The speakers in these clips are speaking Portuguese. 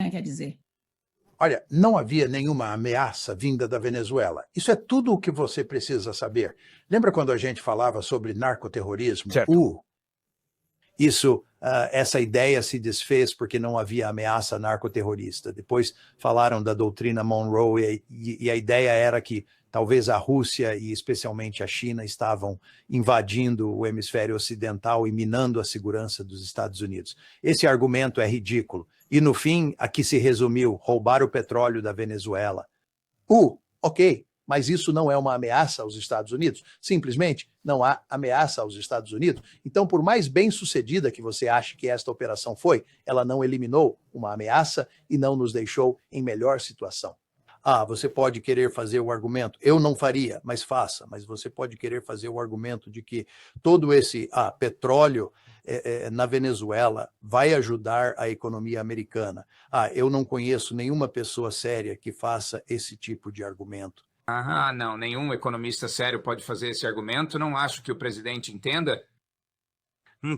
Irã, quer dizer. Olha, não havia nenhuma ameaça vinda da Venezuela. Isso é tudo o que você precisa saber. Lembra quando a gente falava sobre narcoterrorismo? Certo. Essa ideia se desfez porque não havia ameaça narcoterrorista. Depois falaram da doutrina Monroe e a ideia era que talvez a Rússia e especialmente a China estavam invadindo o hemisfério ocidental e minando a segurança dos Estados Unidos. Esse argumento é ridículo. E no fim, aqui se resumiu: roubar o petróleo da Venezuela. Ok, mas isso não é uma ameaça aos Estados Unidos. Simplesmente não há ameaça aos Estados Unidos. Então, por mais bem-sucedida que você ache que esta operação foi, ela não eliminou uma ameaça e não nos deixou em melhor situação. Você pode querer fazer o argumento, eu não faria, mas faça, mas você pode querer fazer o argumento de que todo esse petróleo na Venezuela vai ajudar a economia americana. Eu não conheço nenhuma pessoa séria que faça esse tipo de argumento. Não, nenhum economista sério pode fazer esse argumento. Não acho que o presidente entenda.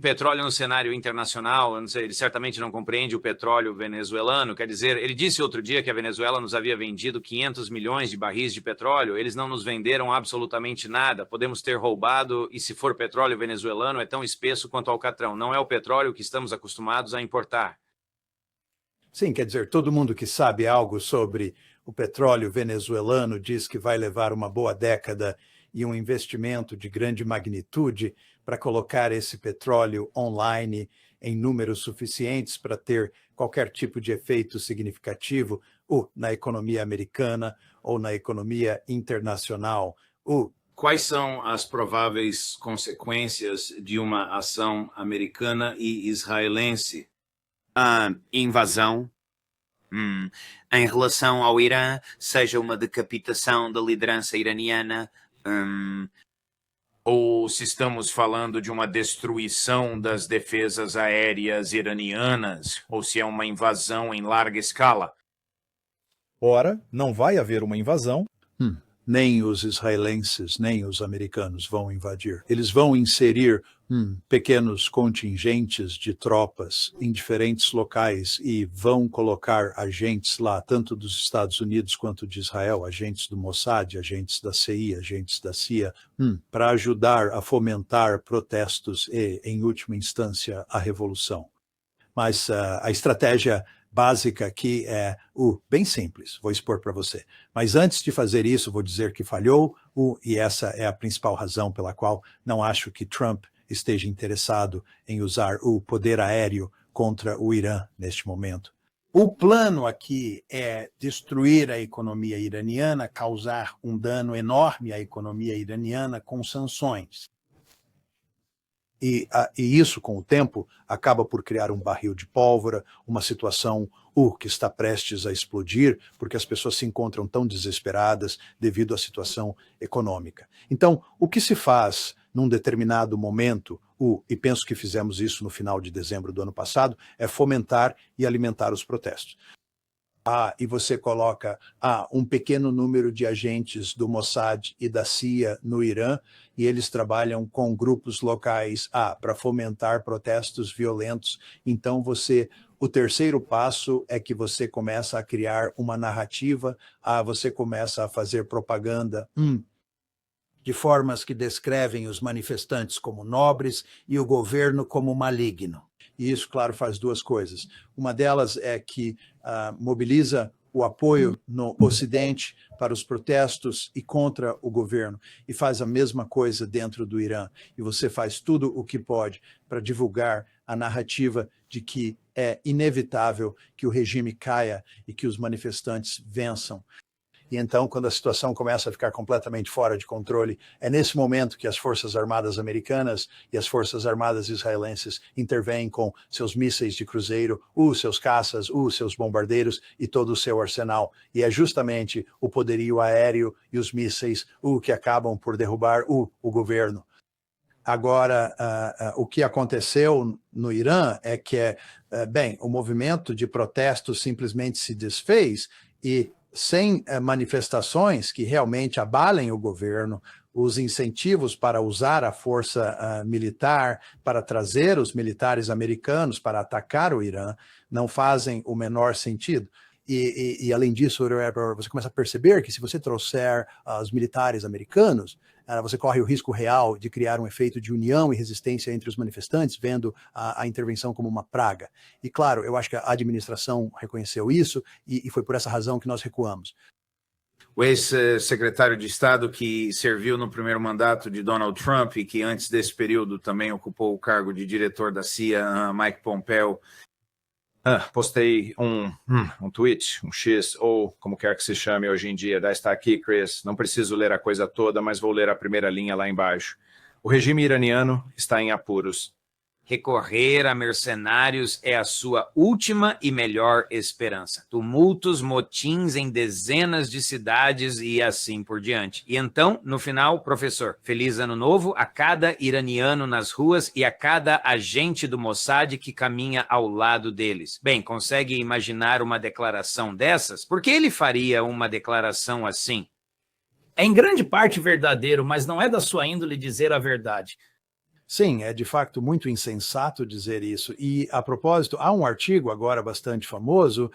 Petróleo no cenário internacional, eu não sei, ele certamente não compreende o petróleo venezuelano. Quer dizer, ele disse outro dia que a Venezuela nos havia vendido 500 milhões de barris de petróleo. Eles não nos venderam absolutamente nada. Podemos ter roubado, e se for petróleo venezuelano, é tão espesso quanto alcatrão. Não é o petróleo que estamos acostumados a importar. Sim, quer dizer, todo mundo que sabe algo sobre o petróleo venezuelano diz que vai levar uma boa década e um investimento de grande magnitude para colocar esse petróleo online em números suficientes para ter qualquer tipo de efeito significativo ou na economia americana ou na economia internacional. Quais são as prováveis consequências de uma ação americana e israelense? A invasão em relação ao Irã, seja uma decapitação da liderança iraniana, ou se estamos falando de uma destruição das defesas aéreas iranianas, ou se é uma invasão em larga escala. Ora, não vai haver uma invasão. Nem os israelenses, nem os americanos vão invadir. Eles vão inserir pequenos contingentes de tropas em diferentes locais e vão colocar agentes lá, tanto dos Estados Unidos quanto de Israel, agentes do Mossad, agentes da CIA, agentes da CIA, para ajudar a fomentar protestos e, em última instância, a revolução. Mas a estratégia básica aqui é bem simples, vou expor para você. Mas antes de fazer isso, vou dizer que falhou, e essa é a principal razão pela qual não acho que Trump esteja interessado em usar o poder aéreo contra o Irã neste momento. O plano aqui é destruir a economia iraniana, causar um dano enorme à economia iraniana com sanções. E isso, com o tempo, acaba por criar um barril de pólvora, uma situação que está prestes a explodir, porque as pessoas se encontram tão desesperadas devido à situação econômica. Então, o que se faz num determinado momento, e penso que fizemos isso no final de dezembro do ano passado, é fomentar e alimentar os protestos. E você coloca um pequeno número de agentes do Mossad e da CIA no Irã, e eles trabalham com grupos locais para fomentar protestos violentos. Então o terceiro passo é que você começa a criar uma narrativa, você começa a fazer propaganda de formas que descrevem os manifestantes como nobres e o governo como maligno. E isso, claro, faz duas coisas. Uma delas é que mobiliza o apoio no Ocidente para os protestos e contra o governo, e faz a mesma coisa dentro do Irã. E você faz tudo o que pode para divulgar a narrativa de que é inevitável que o regime caia e que os manifestantes vençam. E então, quando a situação começa a ficar completamente fora de controle, é nesse momento que as Forças Armadas americanas e as Forças Armadas israelenses intervêm com seus mísseis de cruzeiro, seus caças, seus bombardeiros e todo o seu arsenal. E é justamente o poderio aéreo e os mísseis que acabam por derrubar o governo. Agora, o que aconteceu no Irã é que, o movimento de protesto simplesmente se desfez e sem manifestações que realmente abalem o governo, os incentivos para usar a força militar, para trazer os militares americanos para atacar o Irã, não fazem o menor sentido. E além disso, você começa a perceber que se você trouxer os militares americanos, você corre o risco real de criar um efeito de união e resistência entre os manifestantes, vendo a intervenção como uma praga. E claro, eu acho que a administração reconheceu isso e foi por essa razão que nós recuamos. O ex-secretário de Estado que serviu no primeiro mandato de Donald Trump e que antes desse período também ocupou o cargo de diretor da CIA, Mike Pompeo, postei um tweet, um X, ou como quer que se chame hoje em dia, está aqui, Chris, não preciso ler a coisa toda, mas vou ler a primeira linha lá embaixo. O regime iraniano está em apuros. Recorrer a mercenários é a sua última e melhor esperança. Tumultos, motins em dezenas de cidades e assim por diante. E então, no final, professor, feliz ano novo a cada iraniano nas ruas e a cada agente do Mossad que caminha ao lado deles. Bem, consegue imaginar uma declaração dessas? Por que ele faria uma declaração assim? É em grande parte verdadeiro, mas não é da sua índole dizer a verdade. Sim, é de fato muito insensato dizer isso. E, a propósito, há um artigo agora bastante famoso,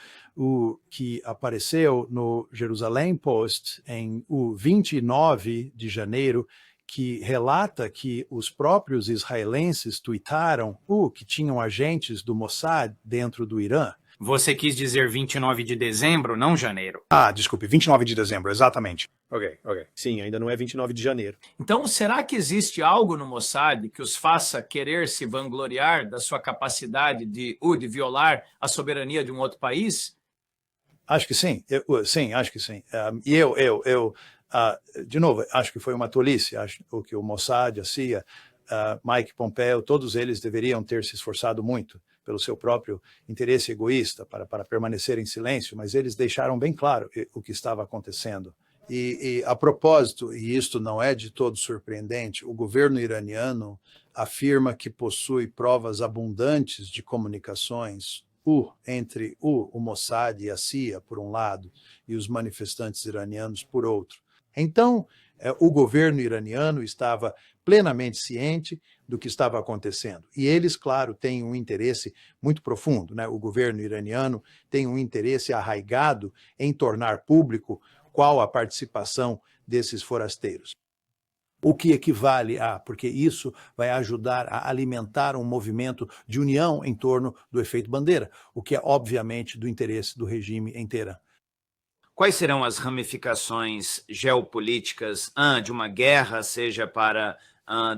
que apareceu no Jerusalem Post em 29 de janeiro, que relata que os próprios israelenses tuitaram que tinham agentes do Mossad dentro do Irã. Você quis dizer 29 de dezembro, não janeiro. Desculpe, 29 de dezembro, exatamente. Ok. Sim, ainda não é 29 de janeiro. Então, será que existe algo no Mossad que os faça querer se vangloriar da sua capacidade de violar a soberania de um outro país? Acho que sim, acho que sim. De novo, acho que foi uma tolice, acho que o Mossad, a CIA, Mike Pompeo, todos eles deveriam ter se esforçado muito pelo seu próprio interesse egoísta para permanecer em silêncio, mas eles deixaram bem claro o que estava acontecendo. E a propósito, e isto não é de todo surpreendente, o governo iraniano afirma que possui provas abundantes de comunicações entre o Mossad e a CIA, por um lado, e os manifestantes iranianos, por outro. Então, o governo iraniano estava plenamente ciente do que estava acontecendo. E eles, claro, têm um interesse muito profundo, né? O governo iraniano tem um interesse arraigado em tornar público qual a participação desses forasteiros. O que equivale porque isso vai ajudar a alimentar um movimento de união em torno do efeito bandeira, o que é, obviamente, do interesse do regime em Teherã. Quais serão as ramificações geopolíticas de uma guerra, seja para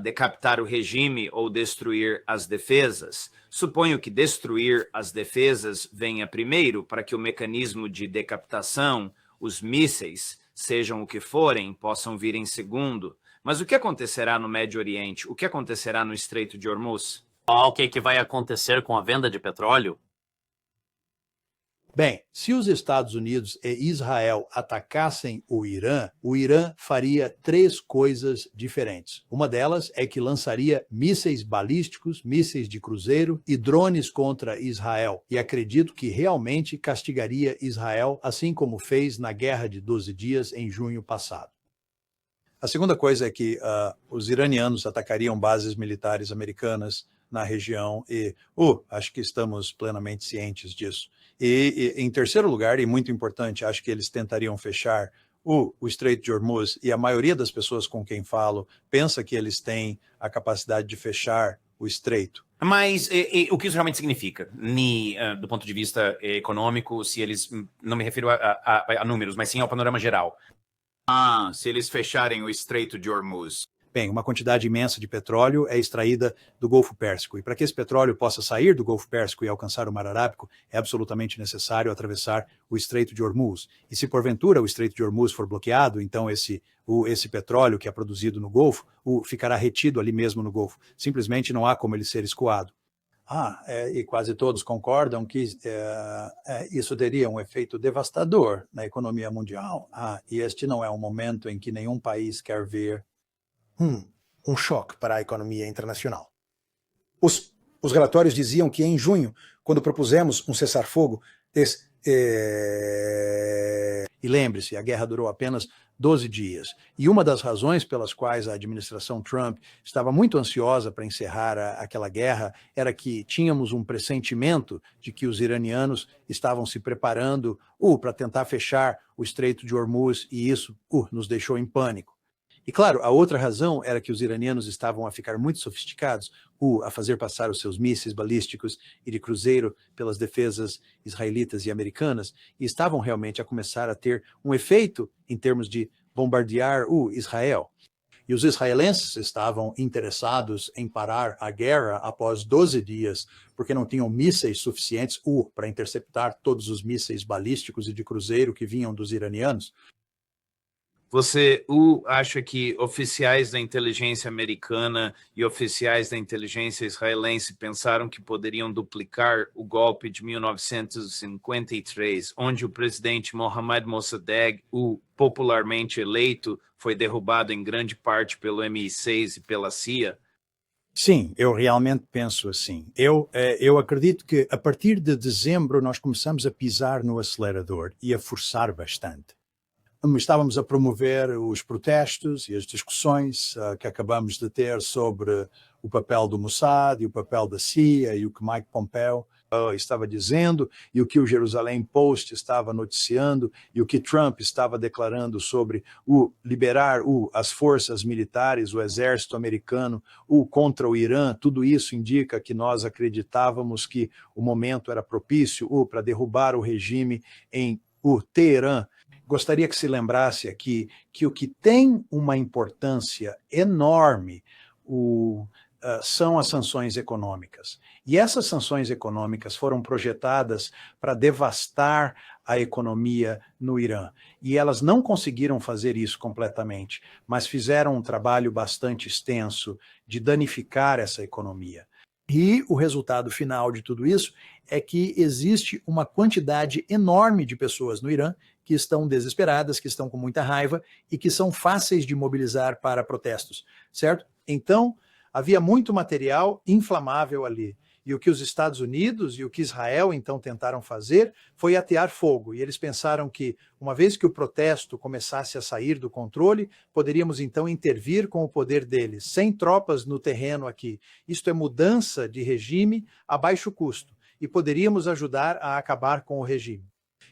decapitar o regime ou destruir as defesas? Suponho que destruir as defesas venha primeiro, para que o mecanismo de decapitação, os mísseis, sejam o que forem, possam vir em segundo. Mas o que acontecerá no Médio Oriente? O que acontecerá no Estreito de Hormuz? O que vai acontecer com a venda de petróleo? Bem, se os Estados Unidos e Israel atacassem o Irã faria 3 coisas diferentes. Uma delas é que lançaria mísseis balísticos, mísseis de cruzeiro e drones contra Israel. E acredito que realmente castigaria Israel, assim como fez na Guerra de 12 Dias em junho passado. A segunda coisa é que os iranianos atacariam bases militares americanas na região e, acho que estamos plenamente cientes disso. E em terceiro lugar, e muito importante, acho que eles tentariam fechar o Estreito de Hormuz, e a maioria das pessoas com quem falo pensa que eles têm a capacidade de fechar o estreito. Mas o que isso realmente significa? Do ponto de vista econômico, se eles, não me refiro a números, mas sim ao panorama geral. Se eles fecharem o Estreito de Hormuz. Bem, uma quantidade imensa de petróleo é extraída do Golfo Pérsico. E para que esse petróleo possa sair do Golfo Pérsico e alcançar o Mar Arábico, é absolutamente necessário atravessar o Estreito de Hormuz. E se porventura o Estreito de Hormuz for bloqueado, então esse petróleo que é produzido no Golfo ficará retido ali mesmo no Golfo. Simplesmente não há como ele ser escoado. E quase todos concordam que isso teria um efeito devastador na economia mundial. E este não é um momento em que nenhum país quer ver um choque para a economia internacional. Os relatórios diziam que em junho, quando propusemos um cessar-fogo, E lembre-se, a guerra durou apenas 12 dias. E uma das razões pelas quais a administração Trump estava muito ansiosa para encerrar aquela guerra era que tínhamos um pressentimento de que os iranianos estavam se preparando para tentar fechar o Estreito de Hormuz, e isso nos deixou em pânico. E claro, a outra razão era que os iranianos estavam a ficar muito sofisticados, a fazer passar os seus mísseis balísticos e de cruzeiro pelas defesas israelitas e americanas, e estavam realmente a começar a ter um efeito em termos de bombardear Israel. E os israelenses estavam interessados em parar a guerra após 12 dias, porque não tinham mísseis suficientes para interceptar todos os mísseis balísticos e de cruzeiro que vinham dos iranianos. Você acha que oficiais da inteligência americana e oficiais da inteligência israelense pensaram que poderiam duplicar o golpe de 1953, onde o presidente Mohammad Mossadegh, o popularmente eleito, foi derrubado em grande parte pelo MI6 e pela CIA? Sim, eu realmente penso assim. Eu acredito que a partir de dezembro nós começamos a pisar no acelerador e a forçar bastante. Estávamos a promover os protestos e as discussões que acabamos de ter sobre o papel do Mossad e o papel da CIA e o que Mike Pompeo estava dizendo e o que o Jerusalem Post estava noticiando e o que Trump estava declarando sobre liberar as forças militares, o exército americano contra o Irã. Tudo isso indica que nós acreditávamos que o momento era propício para derrubar o regime em Teherã. Gostaria que se lembrasse aqui que o que tem uma importância enorme são as sanções econômicas. E essas sanções econômicas foram projetadas para devastar a economia no Irã. E elas não conseguiram fazer isso completamente, mas fizeram um trabalho bastante extenso de danificar essa economia. E o resultado final de tudo isso é que existe uma quantidade enorme de pessoas no Irã que estão desesperadas, que estão com muita raiva e que são fáceis de mobilizar para protestos, certo? Então, havia muito material inflamável ali. E o que os Estados Unidos e o que Israel então tentaram fazer foi atear fogo. E eles pensaram que, uma vez que o protesto começasse a sair do controle, poderíamos então intervir com o poder deles, sem tropas no terreno aqui. Isto é mudança de regime a baixo custo. E poderíamos ajudar a acabar com o regime.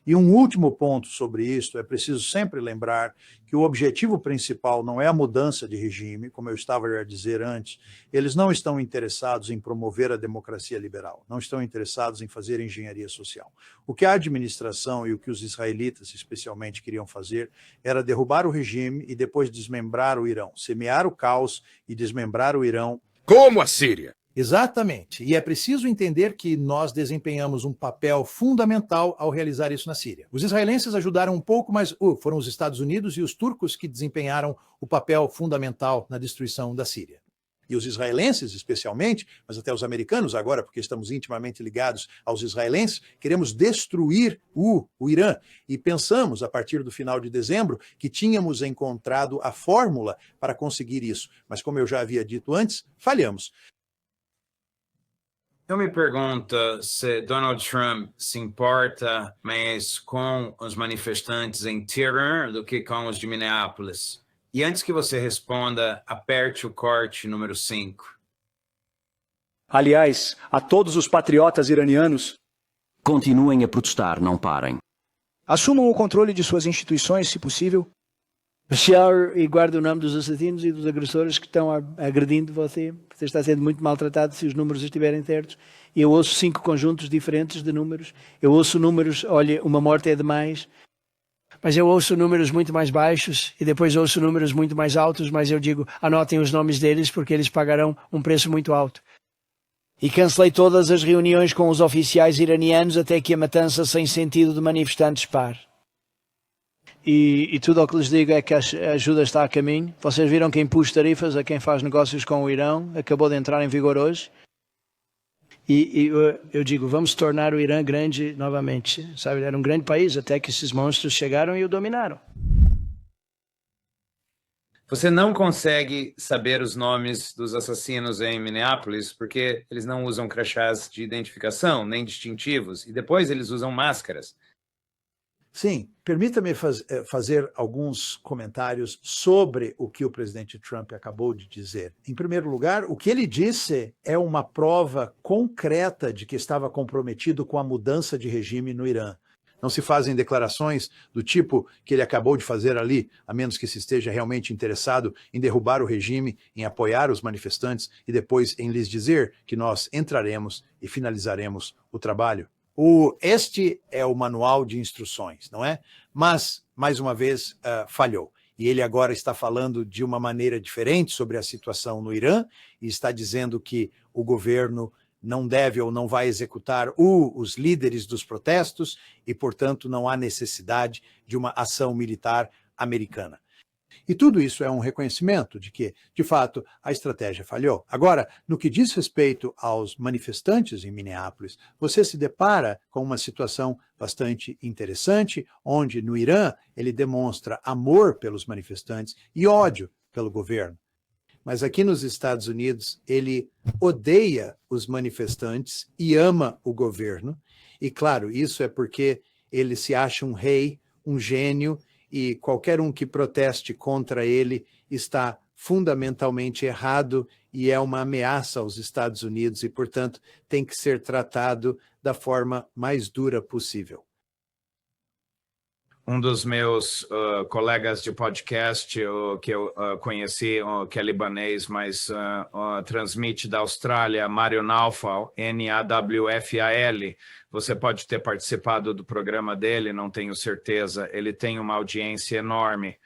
E um último ponto sobre isso, é preciso sempre lembrar que o objetivo principal não é a mudança de regime, como eu estava a dizer antes. Eles não estão interessados em promover a democracia liberal, não estão interessados em fazer engenharia social. O que a administração e o que os israelitas especialmente queriam fazer era derrubar o regime e depois desmembrar o Irão, semear o caos e desmembrar o Irão. Como a Síria? Exatamente. E é preciso entender que nós desempenhamos um papel fundamental ao realizar isso na Síria. Os israelenses ajudaram um pouco, mas foram os Estados Unidos e os turcos que desempenharam o papel fundamental na destruição da Síria. E os israelenses, especialmente, mas até os americanos agora, porque estamos intimamente ligados aos israelenses, queremos destruir o Irã. E pensamos, a partir do final de dezembro, que tínhamos encontrado a fórmula para conseguir isso. Mas, como eu já havia dito antes, falhamos. Eu me pergunto se Donald Trump se importa mais com os manifestantes em Teherã do que com os de Minneapolis. E antes que você responda, aperte o corte número 5. Aliás, a todos os patriotas iranianos, continuem a protestar, não parem. Assumam o controle de suas instituições, se possível. E guarde o nome dos assassinos e dos agressores que estão agredindo você. Você está sendo muito maltratado se os números estiverem certos. E eu ouço 5 conjuntos diferentes de números. Eu ouço números, olha, uma morte é demais. Mas eu ouço números muito mais baixos e depois ouço números muito mais altos, mas eu digo, anotem os nomes deles porque eles pagarão um preço muito alto. E cancelei todas as reuniões com os oficiais iranianos até que a matança sem sentido de manifestantes pare. E tudo o que lhes digo é que a ajuda está a caminho. Vocês viram que impus tarifas a quem faz negócios com o Irão, acabou de entrar em vigor hoje. E eu digo, vamos tornar o Irã grande novamente. Sabe, era um grande país até que esses monstros chegaram e o dominaram. Você não consegue saber os nomes dos assassinos em Minneapolis porque eles não usam crachás de identificação, nem distintivos, e depois eles usam máscaras. Sim, permita-me fazer alguns comentários sobre o que o presidente Trump acabou de dizer. Em primeiro lugar, o que ele disse é uma prova concreta de que estava comprometido com a mudança de regime no Irã. Não se fazem declarações do tipo que ele acabou de fazer ali, a menos que se esteja realmente interessado em derrubar o regime, em apoiar os manifestantes e depois em lhes dizer que nós entraremos e finalizaremos o trabalho. Este é o manual de instruções, não é? Mas, mais uma vez, falhou. E ele agora está falando de uma maneira diferente sobre a situação no Irã e está dizendo que o governo não deve ou não vai executar os líderes dos protestos e, portanto, não há necessidade de uma ação militar americana. E tudo isso é um reconhecimento de que, de fato, a estratégia falhou. Agora, no que diz respeito aos manifestantes em Minneapolis, você se depara com uma situação bastante interessante, onde no Irã ele demonstra amor pelos manifestantes e ódio pelo governo. Mas aqui nos Estados Unidos, ele odeia os manifestantes e ama o governo. E, claro, isso é porque ele se acha um rei, um gênio, e qualquer um que proteste contra ele está fundamentalmente errado e é uma ameaça aos Estados Unidos e, portanto, tem que ser tratado da forma mais dura possível. Um dos meus colegas de podcast que eu conheci, que é libanês, mas transmite da Austrália, Mário Nawfal, Nawfal. Você pode ter participado do programa dele, não tenho certeza. Ele tem uma audiência enorme.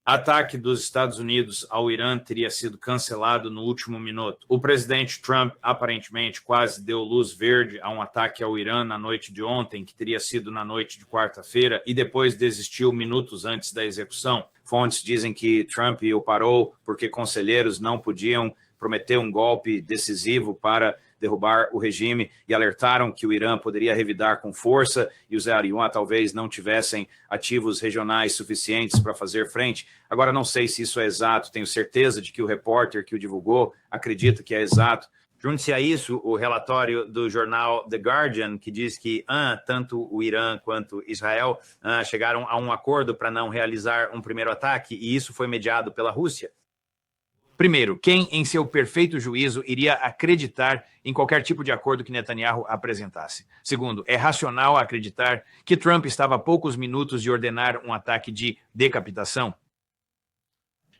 Ataque dos Estados Unidos ao Irã teria sido cancelado no último minuto. O presidente Trump, aparentemente, quase deu luz verde a um ataque ao Irã na noite de ontem, que teria sido na noite de quarta-feira, e depois desistiu minutos antes da execução. Fontes dizem que Trump o parou porque conselheiros não podiam prometer um golpe decisivo para derrubar o regime e alertaram que o Irã poderia revidar com força e os Ayatollah talvez não tivessem ativos regionais suficientes para fazer frente. Agora, não sei se isso é exato, tenho certeza de que o repórter que o divulgou acredita que é exato. Junte-se a isso o relatório do jornal The Guardian, que diz que tanto o Irã quanto Israel chegaram a um acordo para não realizar um primeiro ataque, e isso foi mediado pela Rússia. Primeiro, quem, em seu perfeito juízo, iria acreditar em qualquer tipo de acordo que Netanyahu apresentasse? Segundo, é racional acreditar que Trump estava a poucos minutos de ordenar um ataque de decapitação?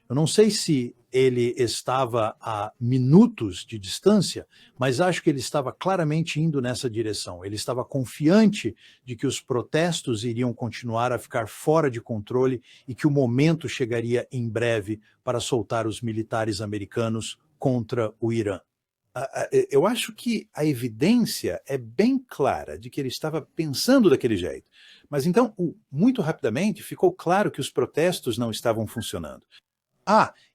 Eu não sei se ele estava a minutos de distância, mas acho que ele estava claramente indo nessa direção. Ele estava confiante de que os protestos iriam continuar a ficar fora de controle e que o momento chegaria em breve para soltar os militares americanos contra o Irã. Eu acho que a evidência é bem clara de que ele estava pensando daquele jeito. Mas então, muito rapidamente, ficou claro que os protestos não estavam funcionando.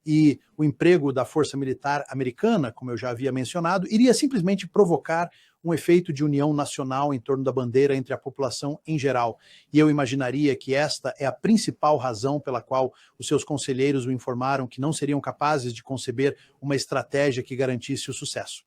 E o emprego da Força Militar Americana, como eu já havia mencionado, iria simplesmente provocar um efeito de união nacional em torno da bandeira entre a população em geral. E eu imaginaria que esta é a principal razão pela qual os seus conselheiros o informaram que não seriam capazes de conceber uma estratégia que garantisse o sucesso.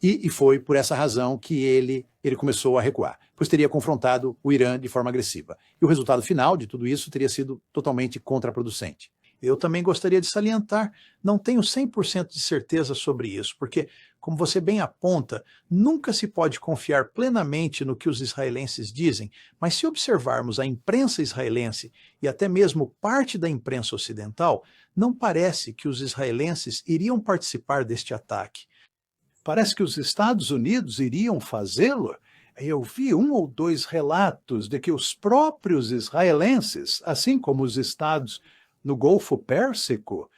E foi por essa razão que ele começou a recuar, pois teria confrontado o Irã de forma agressiva. E o resultado final de tudo isso teria sido totalmente contraproducente. Eu também gostaria de salientar, não tenho 100% de certeza sobre isso, porque, como você bem aponta, nunca se pode confiar plenamente no que os israelenses dizem, mas se observarmos a imprensa israelense e até mesmo parte da imprensa ocidental, não parece que os israelenses iriam participar deste ataque. Parece que os Estados Unidos iriam fazê-lo. Eu vi 1 ou 2 relatos de que os próprios israelenses, assim como os estados no Golfo Pérsico,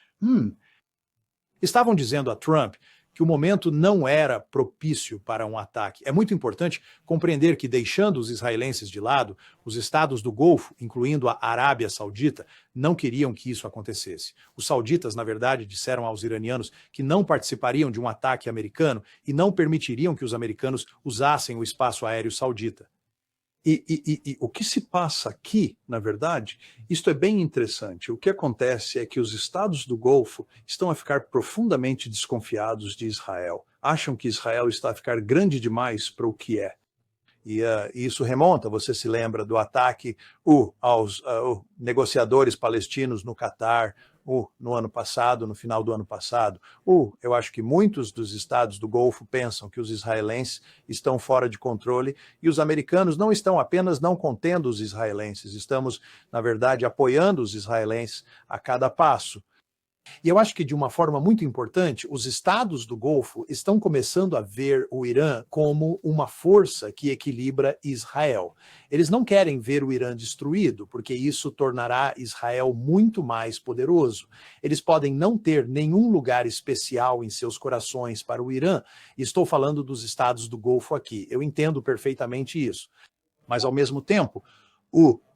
estavam dizendo a Trump que o momento não era propício para um ataque. É muito importante compreender que, deixando os israelenses de lado, os estados do Golfo, incluindo a Arábia Saudita, não queriam que isso acontecesse. Os sauditas, na verdade, disseram aos iranianos que não participariam de um ataque americano e não permitiriam que os americanos usassem o espaço aéreo saudita. E o que se passa aqui, na verdade, isto é bem interessante. O que acontece é que os estados do Golfo estão a ficar profundamente desconfiados de Israel. Acham que Israel está a ficar grande demais para o que é. E isso remonta, você se lembra do ataque aos negociadores palestinos no Catar, no ano passado, no final do ano passado. Eu acho que muitos dos estados do Golfo pensam que os israelenses estão fora de controle e os americanos não estão apenas não contendo os israelenses, estamos, na verdade, apoiando os israelenses a cada passo. E eu acho que, de uma forma muito importante, os estados do Golfo estão começando a ver o Irã como uma força que equilibra Israel. Eles não querem ver o Irã destruído, porque isso tornará Israel muito mais poderoso. Eles podem não ter nenhum lugar especial em seus corações para o Irã. Estou falando dos estados do Golfo aqui. Eu entendo perfeitamente isso. Mas, ao mesmo tempo,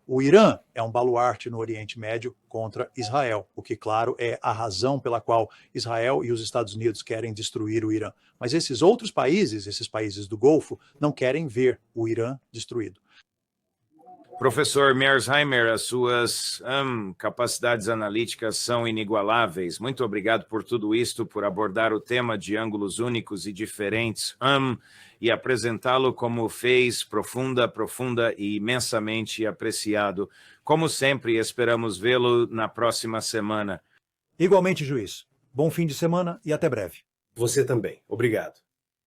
o Irã é um baluarte no Oriente Médio contra Israel, o que, claro, é a razão pela qual Israel e os Estados Unidos querem destruir o Irã. Mas esses outros países, esses países do Golfo, não querem ver o Irã destruído. Professor Mearsheimer, as suas capacidades analíticas são inigualáveis. Muito obrigado por tudo isto, por abordar o tema de ângulos únicos e diferentes e apresentá-lo como fez, profunda e imensamente apreciado. Como sempre, esperamos vê-lo na próxima semana. Igualmente, juiz. Bom fim de semana e até breve. Você também. Obrigado.